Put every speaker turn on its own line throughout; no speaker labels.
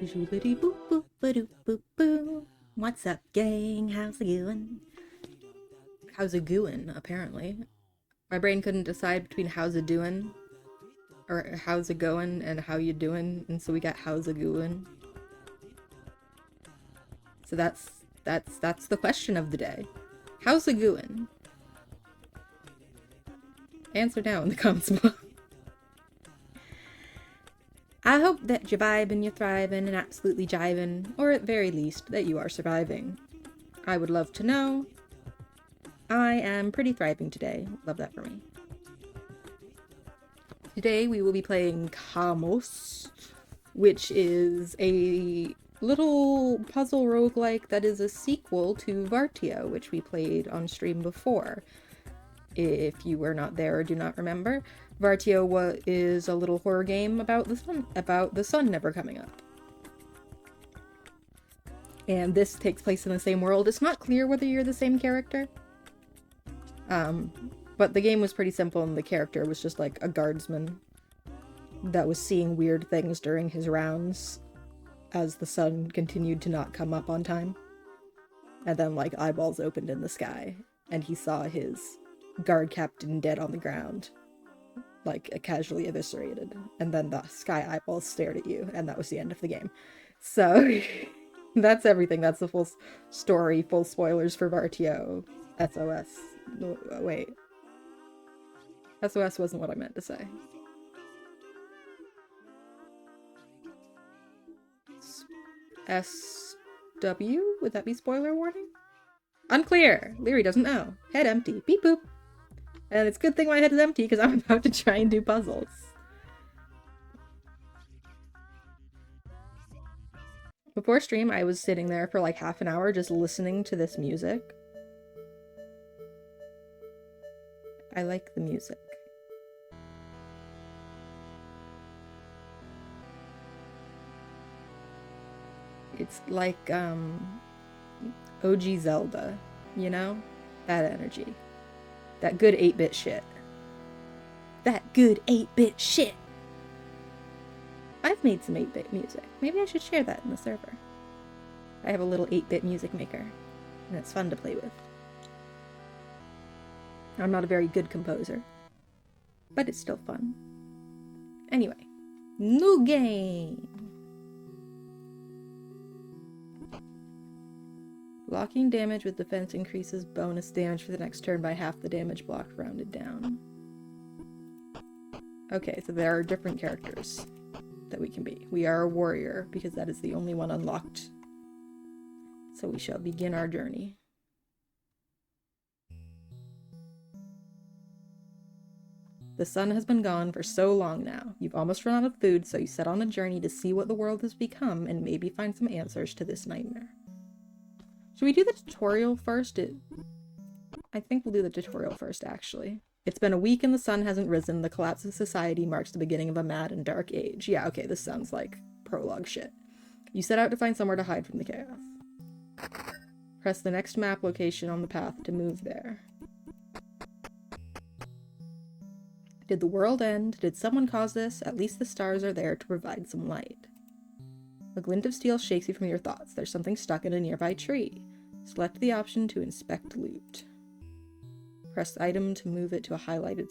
Joolity boop boop ba doop boop boo. What's up, gang? How's it going? How's it going, apparently. My brain couldn't decide between how's it doing or how's it going and how you doing, and so we got how's it going. So that's the question of the day. How's it going? Answer now in the comments below. I hope that you're vibing, you're thriving, and absolutely jiving, or at very least, that you are surviving. I would love to know. I am pretty thriving today. Love that for me. Today we will be playing Kamos, which is a little puzzle roguelike that is a sequel to Vartio, which we played on stream before. If you were not there or do not remember, Vartio is a little horror game about the sun never coming up. And this takes place in the same world. It's not clear whether you're the same character. But the game was pretty simple and the character was just like a guardsman that was seeing weird things during his rounds as the sun continued to not come up on time. And then like eyeballs opened in the sky and he saw his guard captain dead on the ground, like casually eviscerated. And then the sky eyeballs stared at you and that was the end of the game. So that's everything. That's the full story, full spoilers for Vartio. SOS. No, wait. SOS wasn't what I meant to say. SW? Would that be spoiler warning? Unclear! Leary doesn't know. Head empty. Beep boop. And it's a good thing my head is empty because I'm about to try and do puzzles. Before stream, I was sitting there for like half an hour just listening to this music. I like the music. It's like, OG Zelda, you know? That energy. That good 8-bit shit. That good 8-bit shit! I've made some 8-bit music. Maybe I should share that in the server. I have a little 8-bit music maker, and it's fun to play with. I'm not a very good composer, but it's still fun. Anyway, new game! Blocking damage with defense increases bonus damage for the next turn by half the damage block rounded down. Okay, so there are different characters that we can be. We are a warrior, because that is the only one unlocked. So we shall begin our journey. The sun has been gone for so long now. You've almost run out of food, so you set on a journey to see what the world has become and maybe find some answers to this nightmare. Should we do the tutorial first? I think we'll do the tutorial first, actually. It's been a week and the sun hasn't risen. The collapse of society marks the beginning of a mad and dark age. Yeah, okay, this sounds like prologue shit. You set out to find somewhere to hide from the chaos. Press the next map location on the path to move there. Did the world end? Did someone cause this? At least the stars are there to provide some light. A glint of steel shakes you from your thoughts. There's something stuck in a nearby tree. Select the option to inspect loot. Press item to move it to a highlighted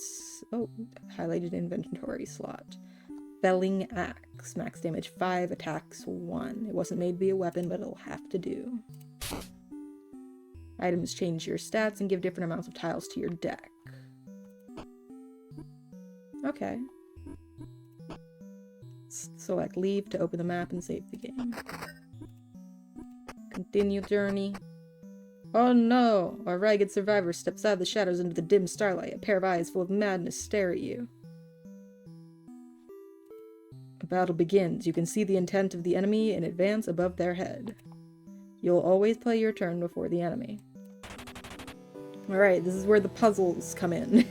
inventory slot. Felling axe. Max damage 5, attacks 1. It wasn't made to be a weapon, but it'll have to do. Items change your stats and give different amounts of tiles to your deck. Okay. Select leave to open the map and save the game. Continue journey. Oh no! A ragged survivor steps out of the shadows into the dim starlight. A pair of eyes full of madness stare at you. A battle begins. You can see the intent of the enemy in advance above their head. You'll always play your turn before the enemy. Alright, this is where the puzzles come in.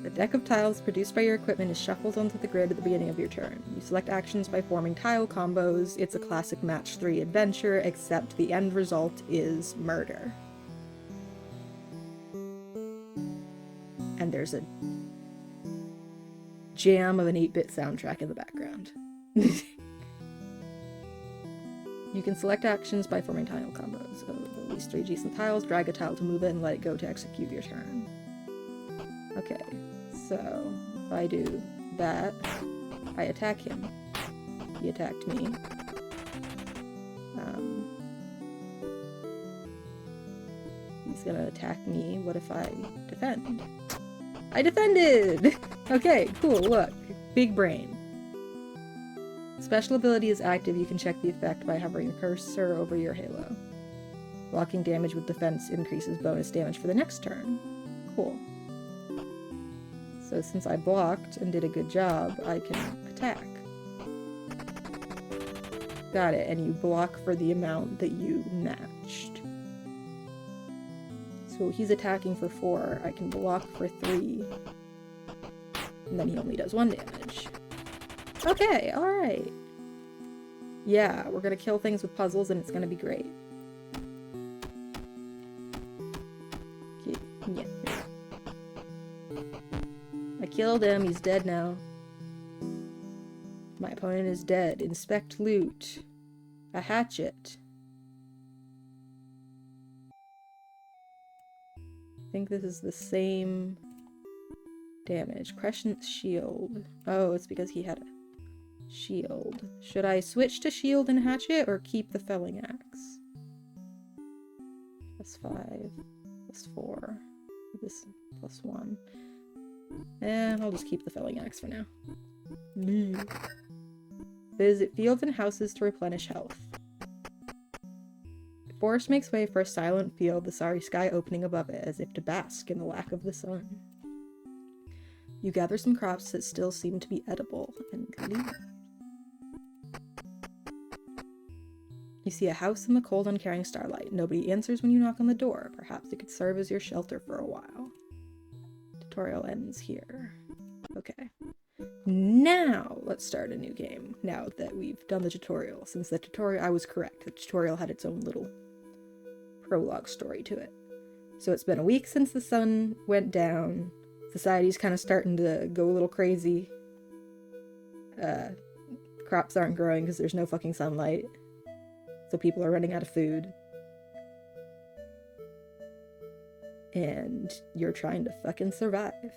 The deck of tiles produced by your equipment is shuffled onto the grid at the beginning of your turn. You select actions by forming tile combos. It's a classic match 3 adventure, except the end result is murder. And there's a jam of an 8-bit soundtrack in the background. You can select actions by forming tile combos. So at least 3 adjacent tiles, drag a tile to move it, and let it go to execute your turn. Okay, so if I do that, I attack him. He attacked me. He's gonna attack me. What if I defend? I defended! Okay, cool, look. Big brain. Special ability is active. You can check the effect by hovering the cursor over your halo. Blocking damage with defense increases bonus damage for the next turn. Cool. So since I blocked and did a good job, I can attack. Got it, and you block for the amount that you matched. So he's attacking for 4, I can block for 3, and then he only does 1 damage. Okay, alright. Yeah, we're gonna kill things with puzzles and it's gonna be great. Okay, yeah. I killed him, he's dead now. My opponent is dead. Inspect loot. A hatchet. I think this is the same damage. Crescent shield. Oh, it's because he had a shield. Should I switch to shield and hatchet or keep the felling axe? +5, +4. This +1. I'll just keep the felling axe for now. Visit fields and houses to replenish health. The forest makes way for a silent field, the starry sky opening above it, as if to bask in the lack of the sun. You gather some crops that still seem to be edible, and leave. You see a house in the cold, uncaring starlight. Nobody answers when you knock on the door. Perhaps it could serve as your shelter for a while. Tutorial ends here. Okay. Now, let's start a new game, now that we've done the tutorial. Since the tutorial, I was correct, the tutorial had its own little prologue story to it. So it's been a week since the sun went down. Society's kind of starting to go a little crazy. Crops aren't growing because there's no fucking sunlight. So people are running out of food. And you're trying to fucking survive.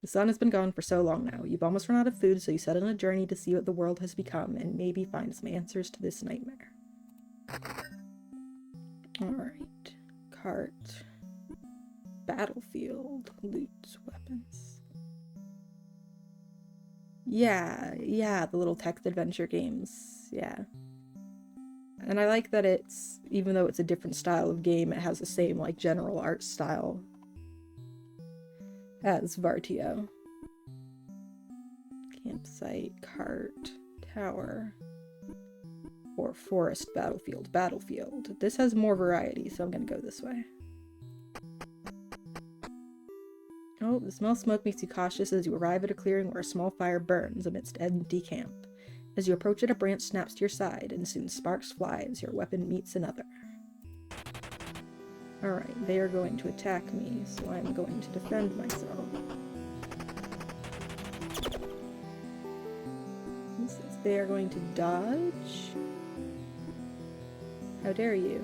The sun has been gone for so long now. You've almost run out of food, so you set on a journey to see what the world has become and maybe find some answers to this nightmare. Alright. Cart. Battlefield. Loot. Weapons. Yeah, the little text adventure games. Yeah. And I like that it's, even though it's a different style of game, it has the same, like, general art style as Vartio. Campsite, cart, tower, or forest, battlefield. Battlefield. This has more variety, so I'm gonna go this way. Oh, the smell of smoke makes you cautious as you arrive at a clearing where a small fire burns amidst empty camp. As you approach it, a branch snaps to your side, and soon sparks fly as your weapon meets another. Alright, they are going to attack me, so I'm going to defend myself. They are going to dodge? How dare you?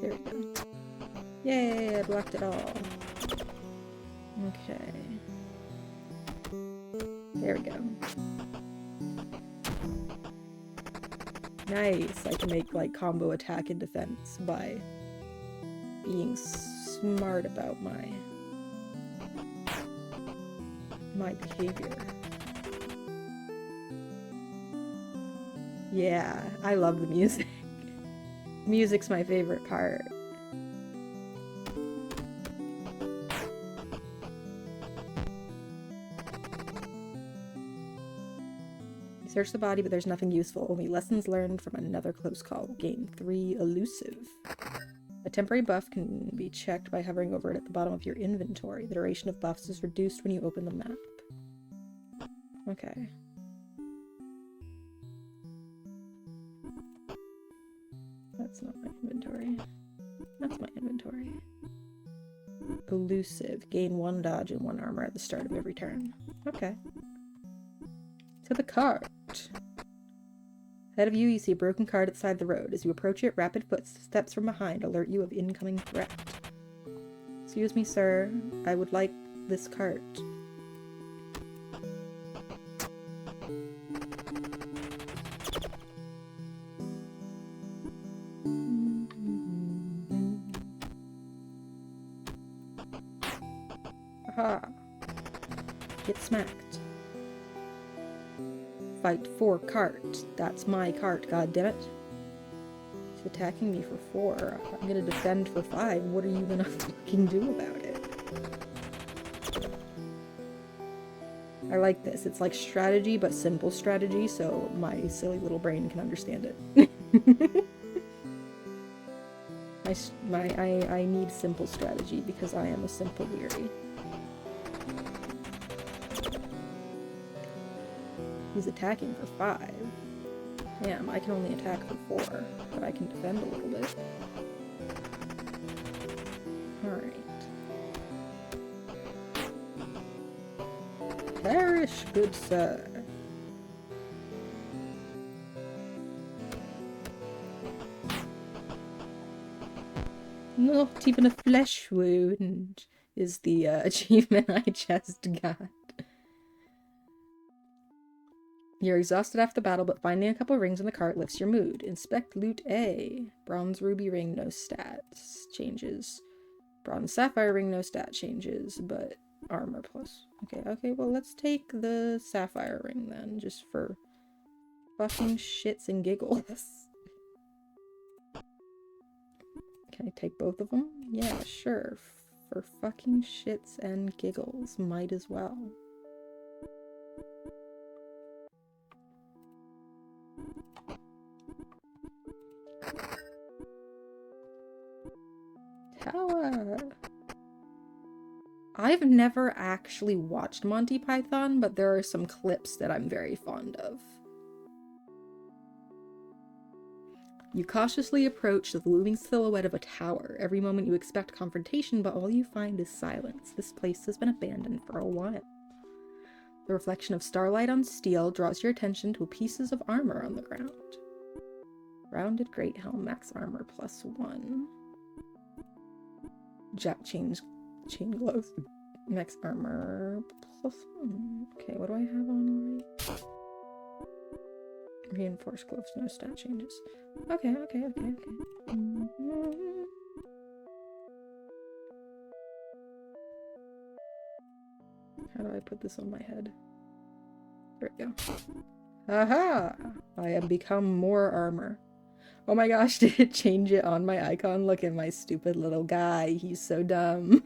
There we go. Yay, I blocked it all. Okay. There we go. Nice! I can make, like, combo attack and defense by being smart about my behavior. Yeah, I love the music. Music's my favorite part. Search the body, but there's nothing useful. Only lessons learned from another close call. Game 3, Elusive. A temporary buff can be checked by hovering over it at the bottom of your inventory. The duration of buffs is reduced when you open the map. Okay. That's not my inventory. That's my inventory. Elusive. Gain 1 dodge and 1 armor at the start of every turn. Okay. To the cart. Ahead of you, you see a broken cart at the side of the road. As you approach it, rapid footsteps from behind alert you of incoming threat. Excuse me, sir. I would like this cart. Aha. Get smacked. Fight for cart. That's my cart, goddammit. He's attacking me for 4. I'm gonna defend for 5. What are you gonna fucking do about it? I like this. It's like strategy, but simple strategy, so my silly little brain can understand it. I need simple strategy because I am a simple weary. He's attacking for 5. Damn, I can only attack for 4, but I can defend a little bit. Alright. Perish, good sir. Not even a flesh wound is the achievement I just got. You're exhausted after the battle, but finding a couple rings in the cart lifts your mood. Inspect loot A. Bronze ruby ring, no stats. Changes. Bronze sapphire ring, no stat changes, but armor plus. Okay, well let's take the sapphire ring then, just for fucking shits and giggles. Can I take both of them? Yeah, sure. For fucking shits and giggles, might as well. Tower. I've never actually watched Monty Python, but there are some clips that I'm very fond of. You cautiously approach the looming silhouette of a tower. Every moment you expect confrontation, but all you find is silence. This place has been abandoned for a while. The reflection of starlight on steel draws your attention to pieces of armor on the ground. Rounded great helm, max armor +1. Jack chain gloves, max armor +1. Okay, what do I have on already? Reinforced gloves, no stat changes. Okay. How do I put this on my head? There we go. Aha! I have become more armor. Oh my gosh, did it change it on my icon? Look at my stupid little guy. He's so dumb.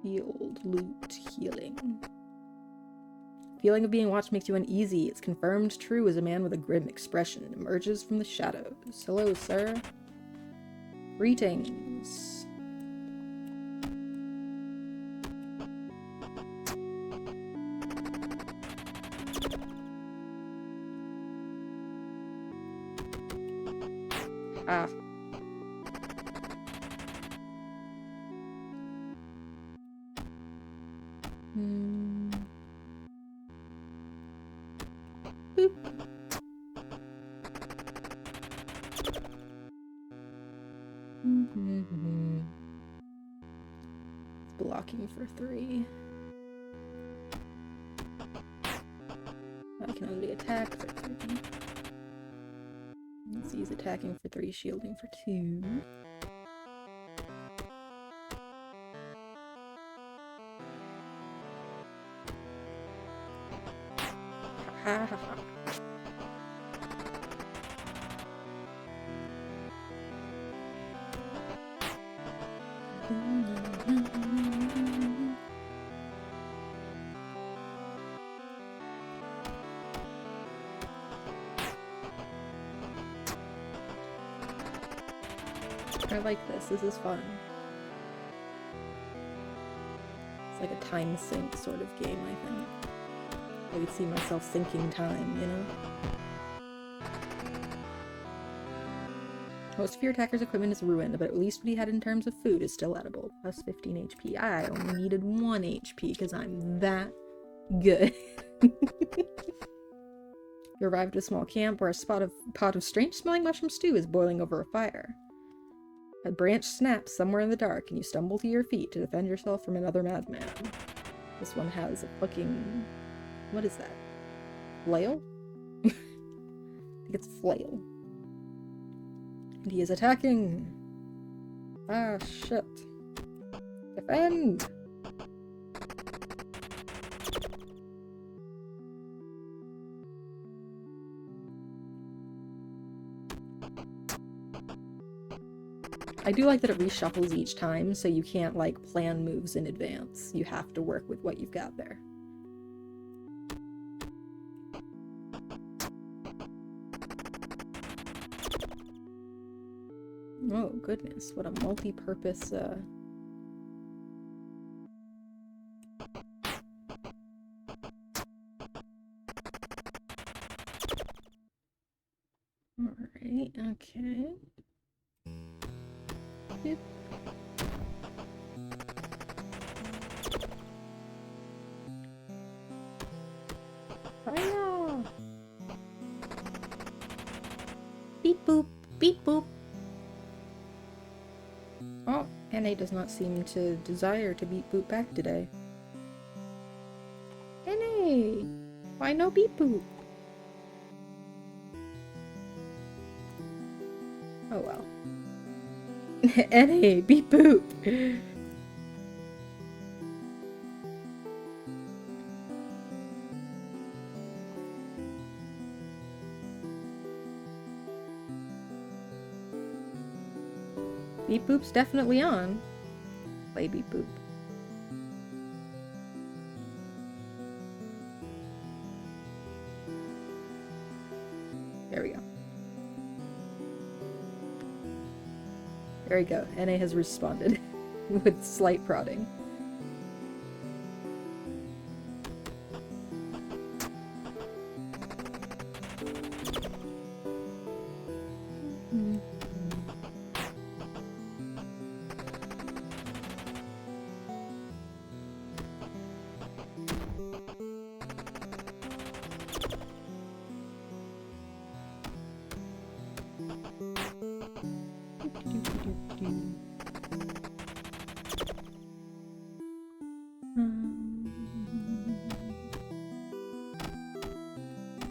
Field loot healing. Feeling of being watched makes you uneasy. It's confirmed true as a man with a grim expression emerges from the shadows. Hello, sir. Greetings. Ah. Boop. It's blocking for 3. I can only attack for 3. Let's use attacking for 3, shielding for 2. Ha ha ha. I like this. This is fun. It's like a time sink sort of game, I think. I could see myself sinking time, you know? Most of your attacker's equipment is ruined, but at least what he had in terms of food is still edible. Plus 15 HP. I only needed 1 HP because I'm that good. You arrived at a small camp where a pot of strange-smelling mushroom stew is boiling over a fire. A branch snaps somewhere in the dark, and you stumble to your feet to defend yourself from another madman. This one has a fucking... what is that? Flail? I think it's flail. And he is attacking! Ah, shit. Defend! I do like that it reshuffles each time, so you can't, like, plan moves in advance. You have to work with what you've got there. Oh, goodness. What a multi-purpose, Alright, okay. Yep. Fire! Beep boop, beep boop. Oh, NA does not seem to desire to beep boop back today. NA! Why no beep boop? Oh well. NA, beep boop! Beep boop's definitely on. Play beep boop. There we go. There we go. NA has responded with slight prodding.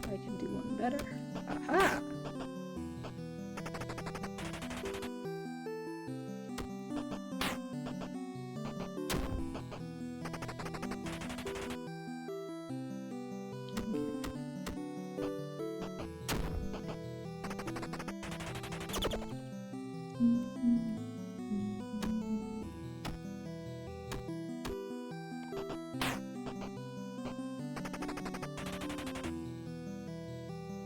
I can do one better. Aha!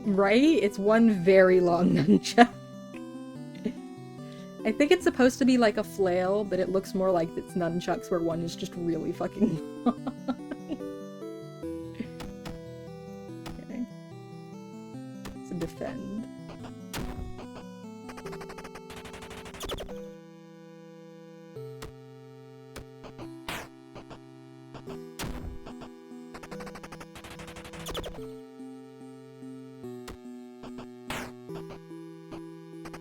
Right? It's one very long nunchuck. I think it's supposed to be like a flail, but it looks more like it's nunchucks where one is just really fucking long. Okay. So defend.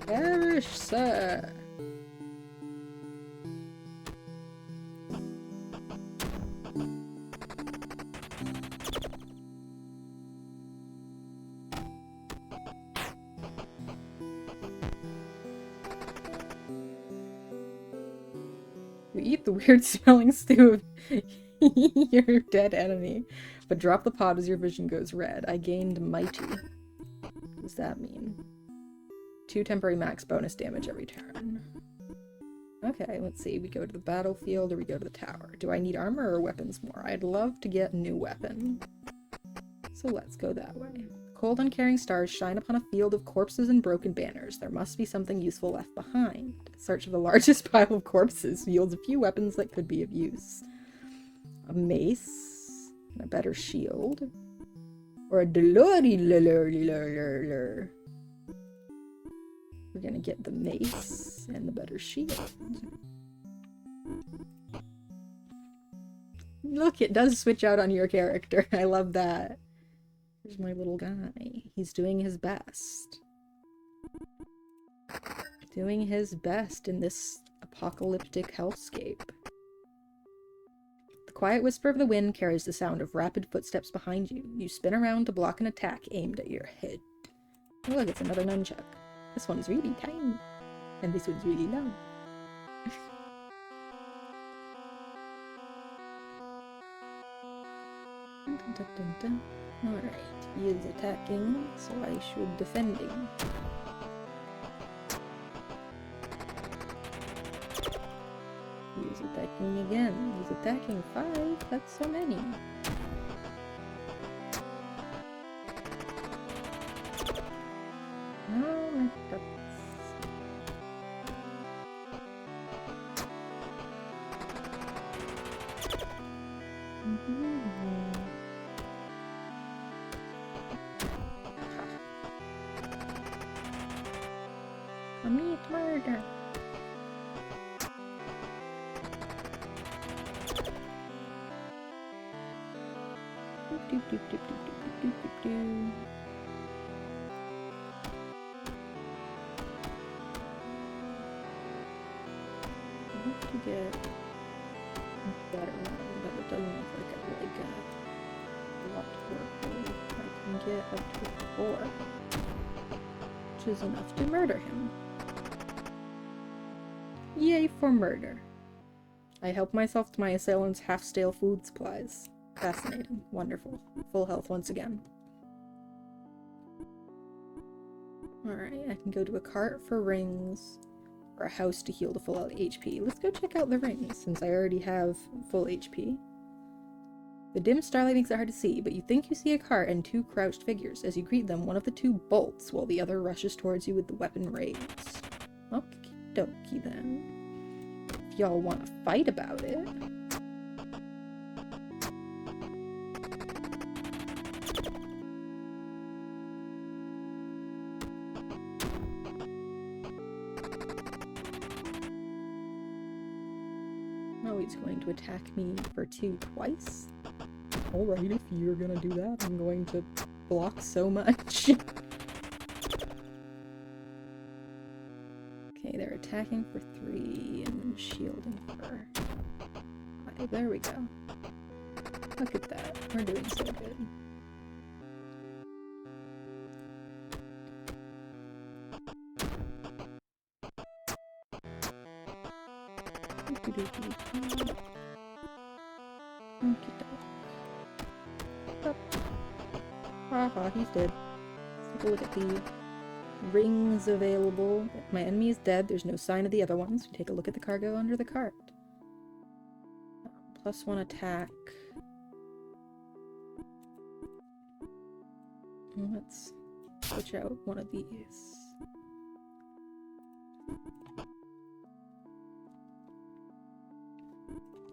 Perish, sir. You eat the weird smelling stew of your dead enemy, but drop the pot as your vision goes red. I gained mighty. What does that mean? 2 temporary max bonus damage every turn. Okay, let's see. We go to the battlefield or we go to the tower. Do I need armor or weapons more? I'd love to get a new weapon. So let's go that way. Cold, uncaring stars shine upon a field of corpses and broken banners. There must be something useful left behind. Search of the largest pile of corpses yields a few weapons that could be of use. a mace, and a better shield. Or a delori lurlur. We're gonna get the mace and the better shield. Look, it does switch out on your character. I love that. Here's my little guy. He's doing his best. Doing his best in this apocalyptic hellscape. The quiet whisper of the wind carries the sound of rapid footsteps behind you. You spin around to block an attack aimed at your head. Oh, look, it's another nunchuck. This one's really tiny. And this one's really long. Alright, he is attacking, so I should defending. He is attacking again. He's attacking 5. That's so many. Oh my god. Commit murder. Doop, doop, doop, doop, doop, doop, doop, doop. I have to get a better one, but it doesn't look like I really got a lot to work with. I can get up to 4, which is enough to murder him. Yay for murder. I help myself to my assailant's half-stale food supplies. Fascinating. Wonderful. Full health once again. Alright, I can go to a cart for rings, or a house to heal to full HP. Let's go check out the rings, since I already have full HP. The dim starlight makes it hard to see, but you think you see a cart and 2 crouched figures. As you greet them, one of the 2 bolts, while the other rushes towards you with the weapon raised. Okie dokie then. If y'all want to fight about it. Oh, he's going to attack me for 2 twice. Alright, if you're gonna do that, I'm going to block so much. Okay, they're attacking for 3 and shielding for 5. There we go. Look at that. We're doing so good. Haha, he's dead. Let's take a look at the rings available. My enemy is dead. There's no sign of the other ones. We take a look at the cargo under the cart. +1 attack. Let's switch out one of these.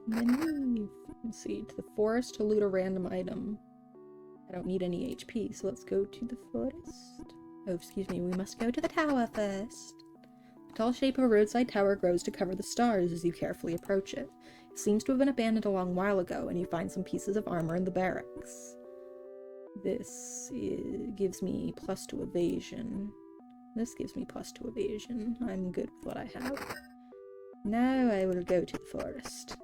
Then leave. Let's see, to the forest to loot a random item. I don't need any HP, so let's go to the forest. Oh, excuse me, we must go to the tower first. The tall shape of a roadside tower grows to cover the stars as you carefully approach it. It seems to have been abandoned a long while ago, and you find some pieces of armor in the barracks. This gives me +2 evasion. This gives me +2 evasion. I'm good with what I have. Now I will go to the forest,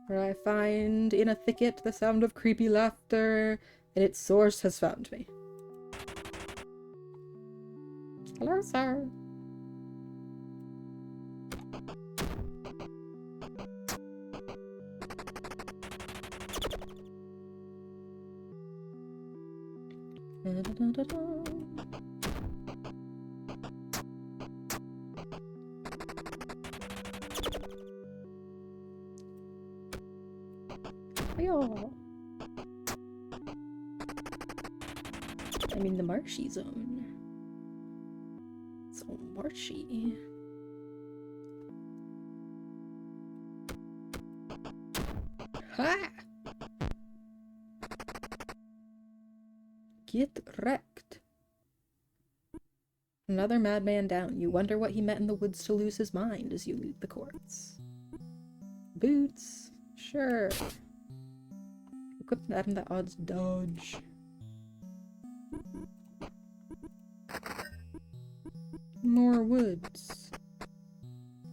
where I find in a thicket the sound of creepy laughter, and its source has found me. Hello, sir. I'm in the marshy zone. It's all marshy. Ha! Get wrecked. Another madman down. You wonder what he met in the woods to lose his mind as you loot the corpse. Boots. Sure. Equip them that odds dodge. More woods.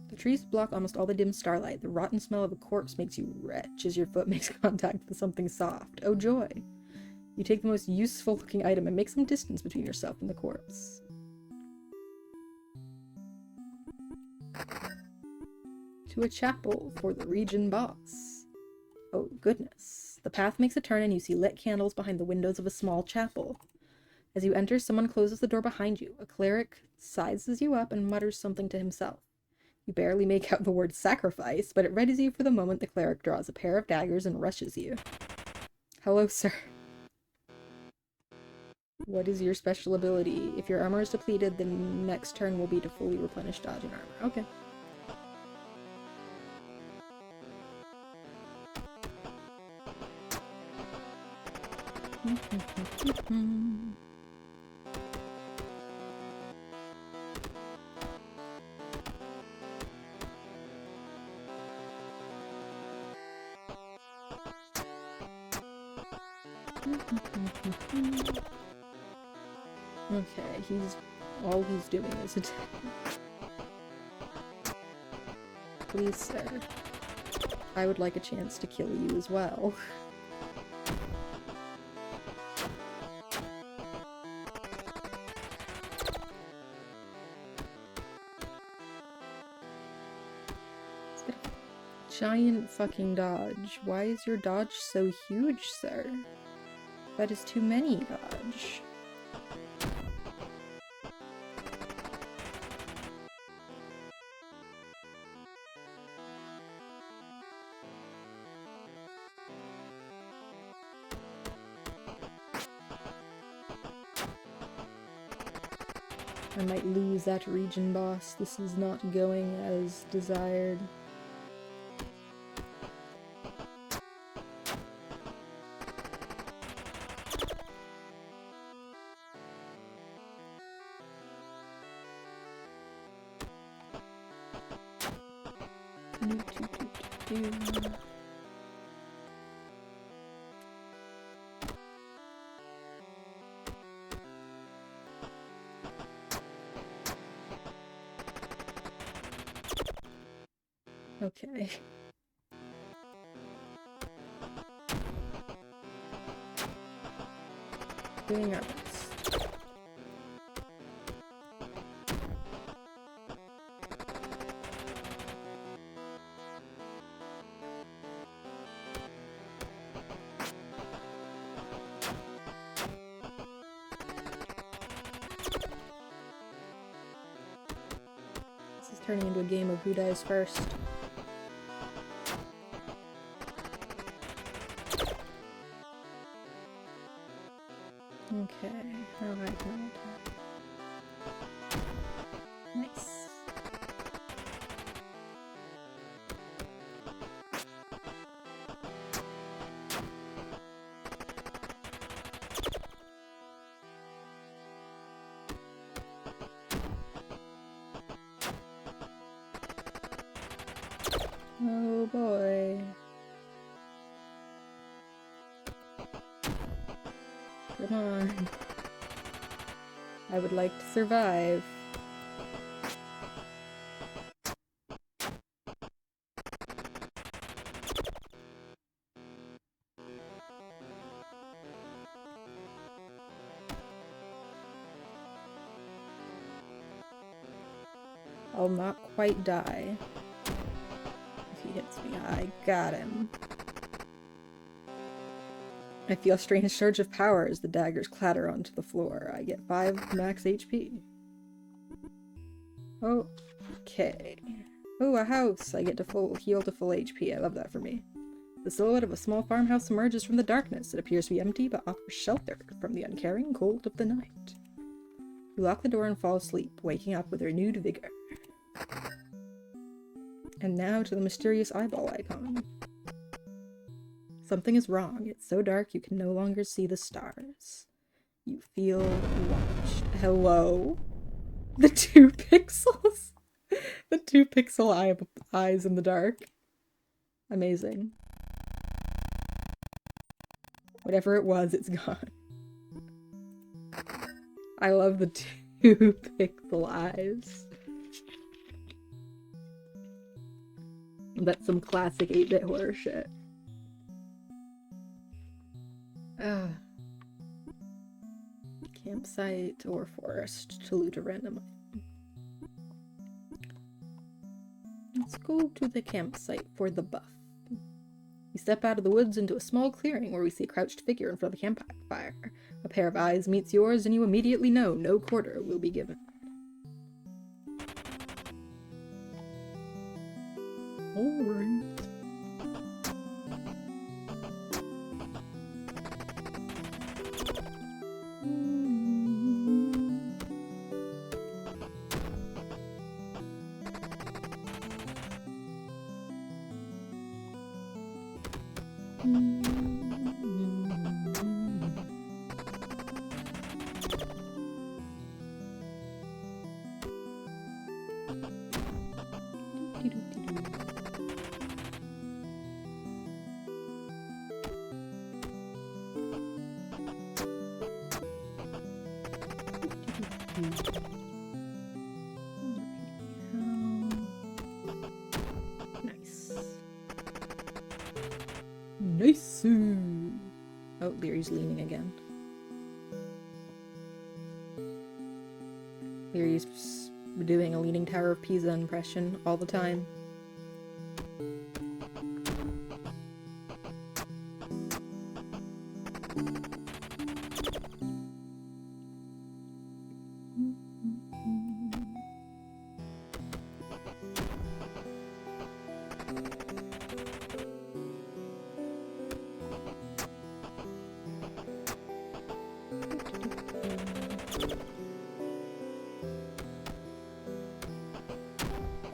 The trees block almost all the dim starlight. The rotten smell of a corpse makes you retch as your foot makes contact with something soft. Oh joy! You take the most useful looking item and make some distance between yourself and the corpse. To a chapel for the region boss. Oh goodness. The path makes a turn and you see lit candles behind the windows of a small chapel. As you enter, someone closes the door behind you. A cleric sizes you up and mutters something to himself. You barely make out the word sacrifice, but it readies you for the moment the cleric draws a pair of daggers and rushes you. Hello, sir. What is your special ability? If your armor is depleted, the next turn will be to fully replenish dodge and armor. Okay. Okay, all he's doing is attack. Please, sir. I would like a chance to kill you as well. Giant fucking dodge. Why is your dodge so huge, sir? That is too many dodge. I might lose that region boss. This is not going as desired. Okay. Doing our best. This is turning into a game of who dies first. Okay, alright, nice. Oh boy. Come on. I would like to survive. I'll not quite die. If he hits me, I got him. I feel a strange surge of power as the daggers clatter onto the floor. I get 5 max HP. Okay. Oh, a house! I get to heal to full HP. I love that for me. The silhouette of a small farmhouse emerges from the darkness. It appears to be empty, but offers shelter from the uncaring cold of the night. You lock the door and fall asleep, waking up with renewed vigor. And now to the mysterious eyeball icon. Something is wrong. It's so dark you can no longer see the stars. You feel watched. Hello? The 2 pixels? The 2 pixel eyes in the dark. Amazing. Whatever it was, it's gone. I love the 2 pixel eyes. That's some classic 8-bit horror shit. Campsite or forest to loot a random item. Let's go to the campsite for the buff. We step out of the woods into a small clearing where we see a crouched figure in front of the campfire. A pair of eyes meets yours and you immediately know no quarter will be given. Alright. Nice. Oh, Leary's leaning again. Leary's doing a Leaning Tower of Pisa impression all the time.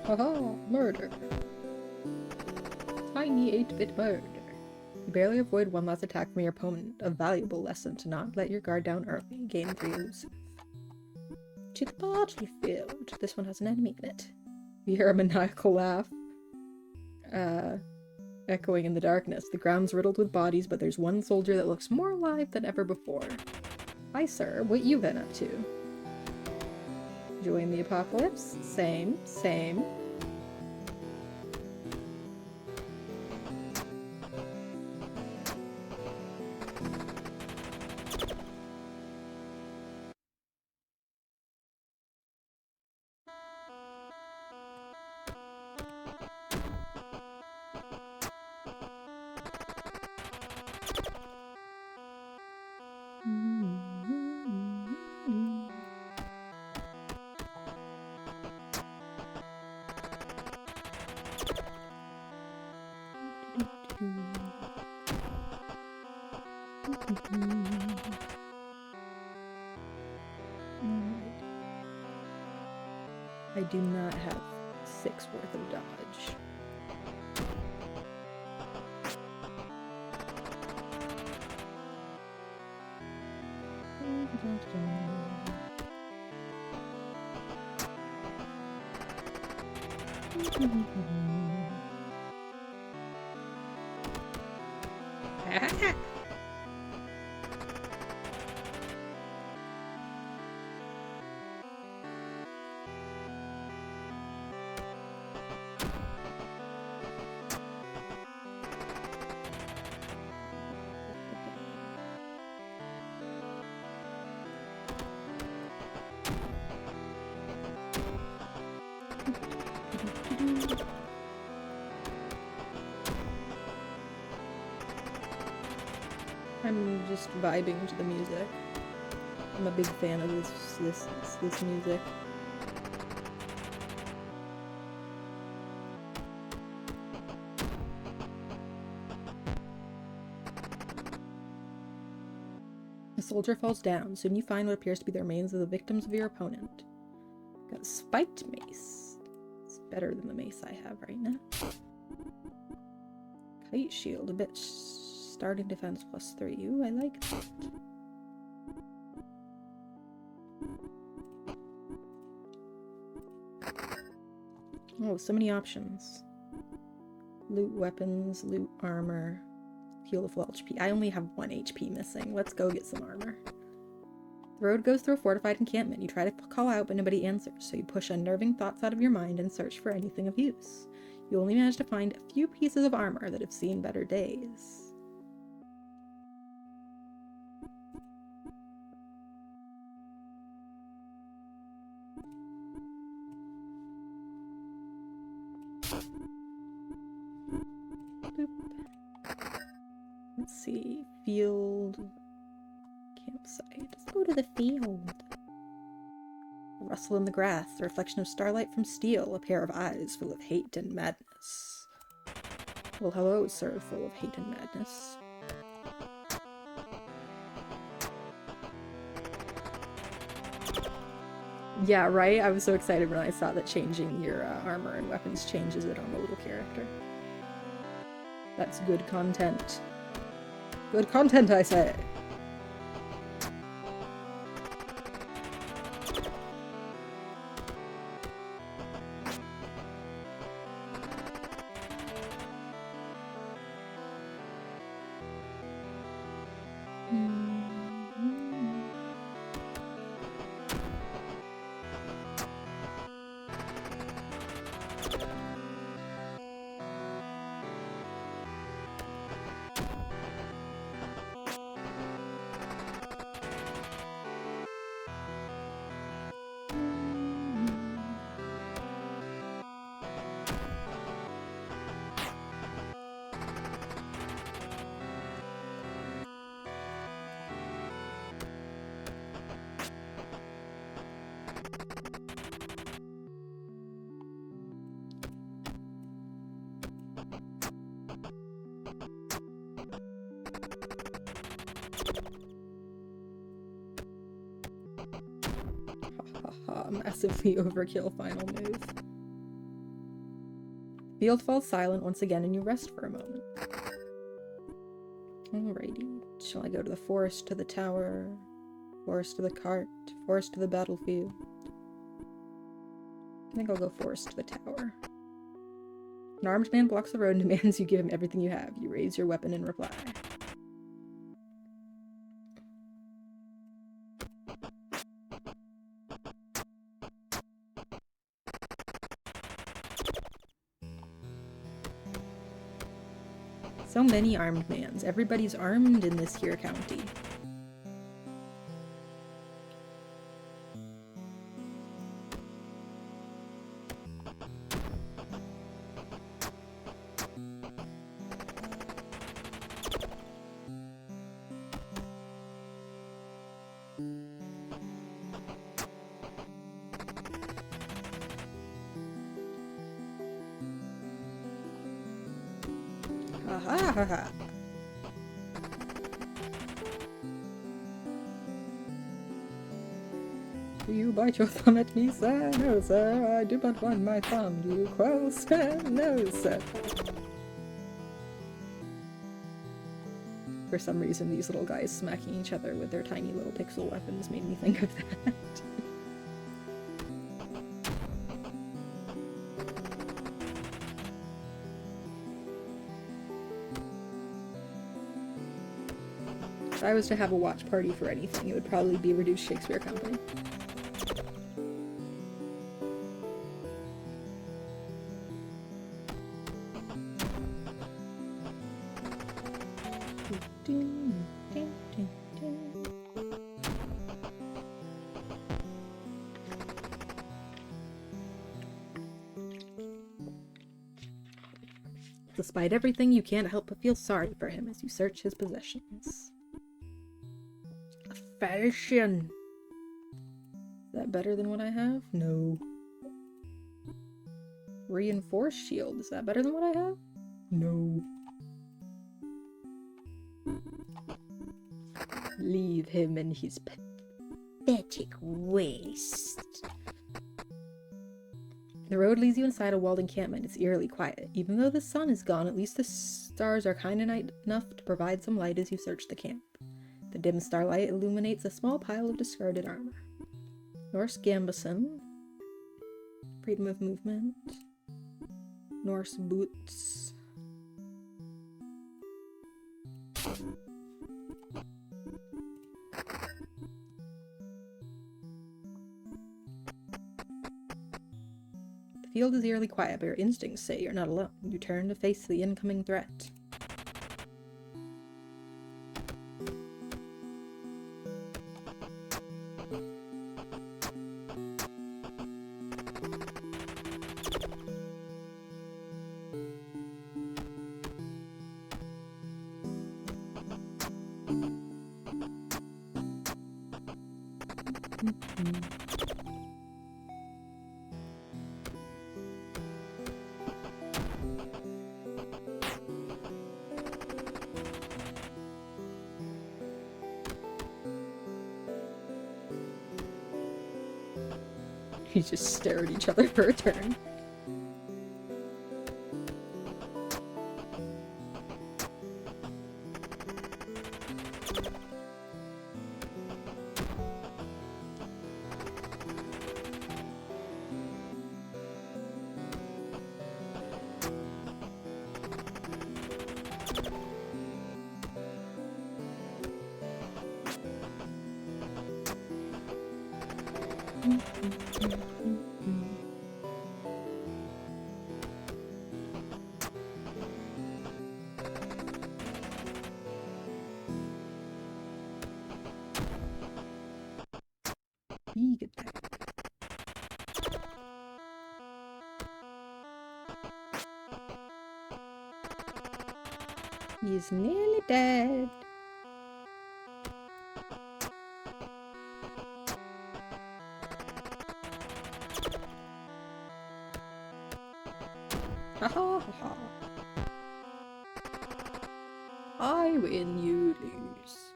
Haha, murder. Tiny 8-bit murder. You barely avoid one last attack from your opponent. A valuable lesson to not let your guard down early. Gain 3 elusive. To the barley field. This one has an enemy in it. You hear a maniacal laugh. Echoing in the darkness. The ground's riddled with bodies, but there's one soldier that looks more alive than ever before. Hi, sir. What you been up to? Enjoying the apocalypse? Same. I do not have 6 worth of dodge. I'm just vibing to the music. I'm a big fan of this music. A soldier falls down. Soon you find what appears to be the remains of the victims of your opponent. Got a spiked mace. It's better than the mace I have right now. Kite shield, a bit Starting defense +3. Ooh, I like that. Oh, so many options. Loot weapons, loot armor, heal the full HP. I only have 1 HP missing. Let's go get some armor. The road goes through a fortified encampment. You try to call out, but nobody answers, so you push unnerving thoughts out of your mind and search for anything of use. You only manage to find a few pieces of armor that have seen better days. Boop. Let's see. Field. Campsite. Let's go to the field. A rustle in the grass, the reflection of starlight from steel, a pair of eyes full of hate and madness. Well, hello, sir, full of hate and madness. Yeah, right? I was so excited when I saw that changing your armor and weapons changes it on the little character. That's good content. Good content, I say! Massively overkill final move. Field falls silent once again and you rest for a moment. Alrighty. Shall I go to the forest, to the tower, forest to the cart, forest to the battlefield? I think I'll go forest to the tower. An armed man blocks the road and demands you give him everything you have. You raise your weapon in reply. So many armed mans. Everybody's armed in this here county. Ha ha ha ha. Do you bite your thumb at me, sir? No, sir, I do not want my thumb. Do you quarrel, sir? No, sir. For some reason, these little guys smacking each other with their tiny little pixel weapons made me think of that. If I was to have a watch party for anything, it would probably be Reduced Shakespeare Company. Despite everything, you can't help but feel sorry for him as you search his possessions. A falchion! Is that better than what I have? No. Reinforced shield. Is that better than what I have? No. Leave him in his pathetic waste. The road leads you inside a walled encampment. It's eerily quiet. Even though the sun is gone, at least the stars are kind enough to provide some light as you search the camp. The dim starlight illuminates a small pile of discarded armor. Norse gambeson. Freedom of movement. Norse boots. The field is eerily quiet, but your instincts say you're not alone. You turn to face the incoming threat. You just stare at each other for a turn. He's nearly dead. Ha ha ha ha. I win, you lose.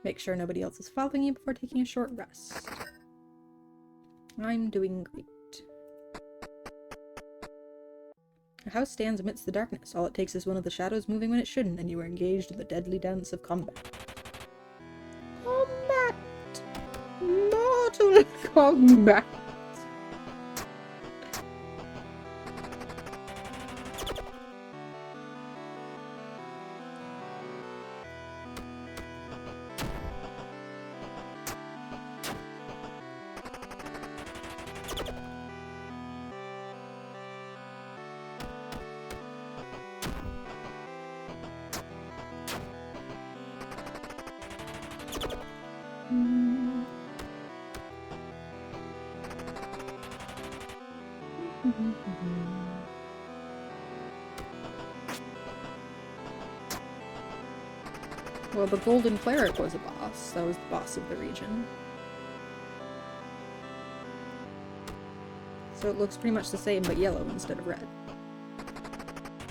Make sure nobody else is following you before taking a short rest. I'm doing great. A house stands amidst the darkness. All it takes is one of the shadows moving when it shouldn't, and you are engaged in the deadly dance of combat. Combat! Mortal combat! Well, the Golden Cleric was a boss. That was the boss of the region. So it looks pretty much the same, but yellow instead of red.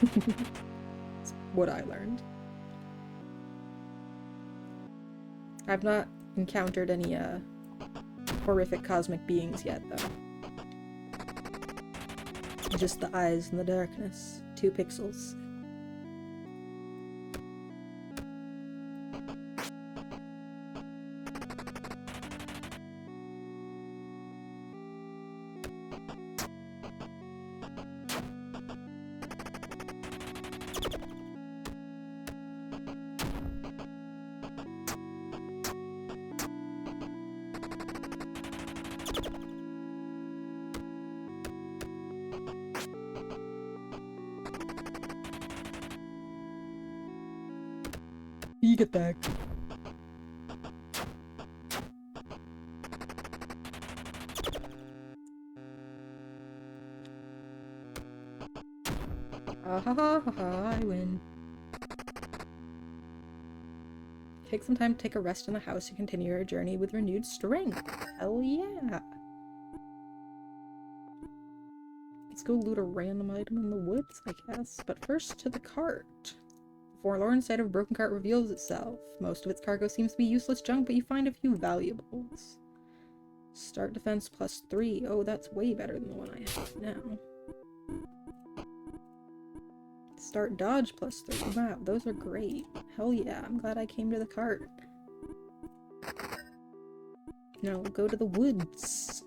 That's what I learned. I've not encountered any, horrific cosmic beings yet, though. Just the eyes in the darkness. 2 pixels. You get back. Ah ha ha ha ha, I win. Take some time to take a rest in the house and continue your journey with renewed strength. Hell yeah. Let's go loot a random item in the woods, I guess. But first to the cart. The forlorn sight of a broken cart reveals itself. Most of its cargo seems to be useless junk, but you find a few valuables. Start defense +3. Oh, that's way better than the one I have now. Start dodge +3. Wow, those are great. Hell yeah, I'm glad I came to the cart. Now we'll go to the woods.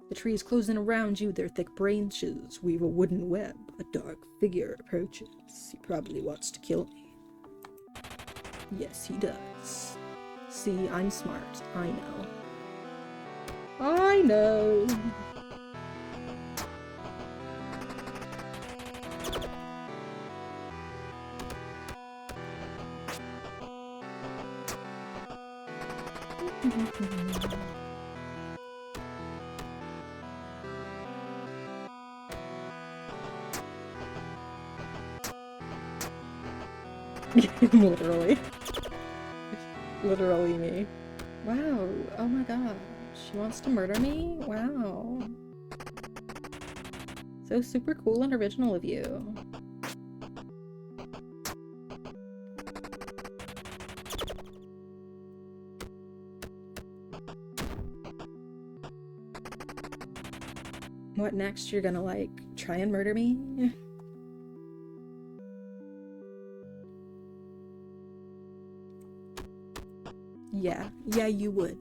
The trees close in around you, their thick branches weave a wooden web. A dark figure approaches. He probably wants to kill me. Yes, he does. See, I'm smart. I know. I know. Literally. Literally me. Wow. Oh my god. She wants to murder me? Wow. So super cool and original of you. What next? You're gonna, like, try and murder me? Yeah. Yeah, you would.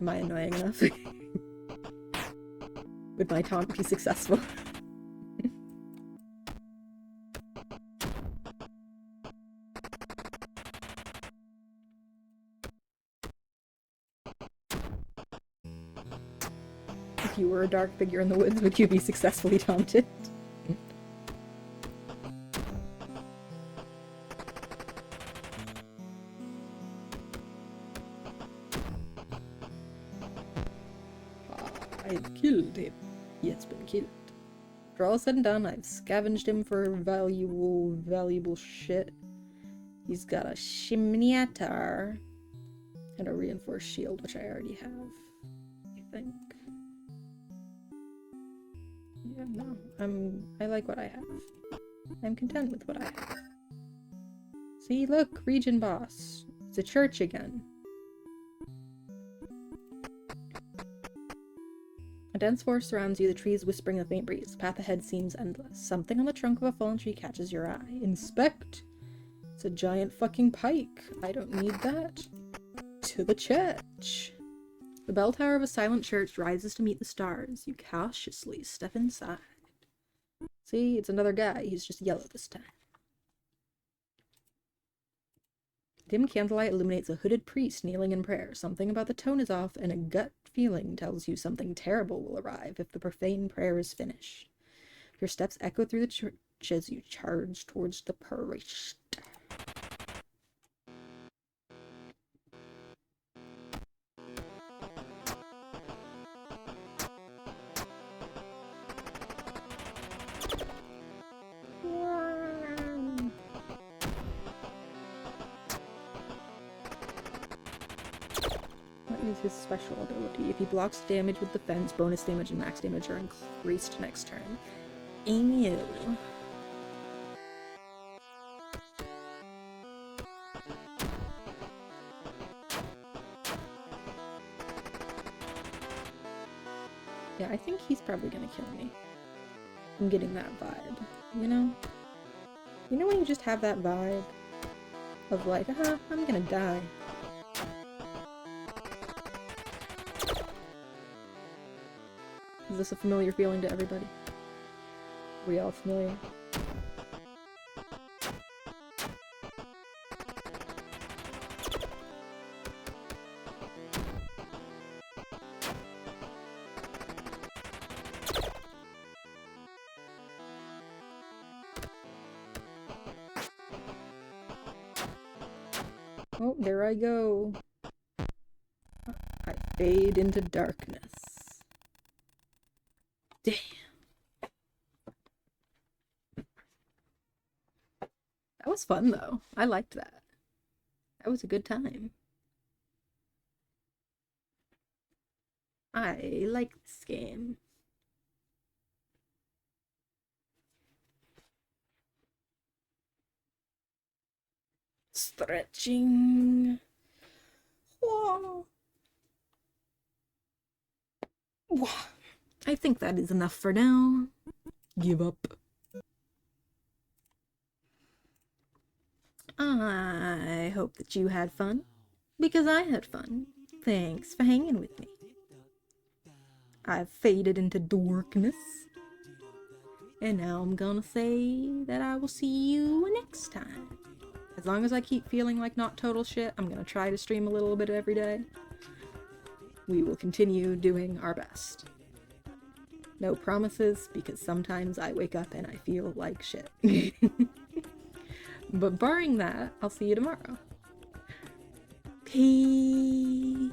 Am I annoying enough? Would my taunt be successful? If you were a dark figure in the woods, would you be successfully taunted? I've killed him. He has been killed. For all said and done, I've scavenged him for valuable shit. He's got a Shimniatar and a reinforced shield, which I already have, I think. Yeah, no, I like what I have. I'm content with what I have. See, look, region boss. It's a church again. A dense forest surrounds you, the trees whispering a faint breeze. The path ahead seems endless. Something on the trunk of a fallen tree catches your eye. Inspect! It's a giant fucking pike. I don't need that. To the church! The bell tower of a silent church rises to meet the stars. You cautiously step inside. See, it's another guy. He's just yellow this time. Dim candlelight illuminates a hooded priest kneeling in prayer. Something about the tone is off, and a gut feeling tells you something terrible will arrive if the profane prayer is finished. Your steps echo through the church as you charge towards the priest. Is his special ability. If he blocks damage with defense, bonus damage and max damage are increased next turn. Ew. Yeah, I think he's probably gonna kill me. I'm getting that vibe, you know? You know when you just have that vibe of like, I'm gonna die. Is this a familiar feeling to everybody? Are we all familiar? Oh, there I go. I fade into darkness. Damn. That was fun, though. I liked that. That was a good time. I like this game. Stretching. Whoa. Whoa. I think that is enough for now. Give up. I hope that you had fun, because I had fun. Thanks for hanging with me. I've faded into darkness, and now I'm gonna say that I will see you next time. As long as I keep feeling like not total shit, I'm gonna try to stream a little bit every day. We will continue doing our best. No promises, because sometimes I wake up and I feel like shit. But barring that, I'll see you tomorrow. Peace.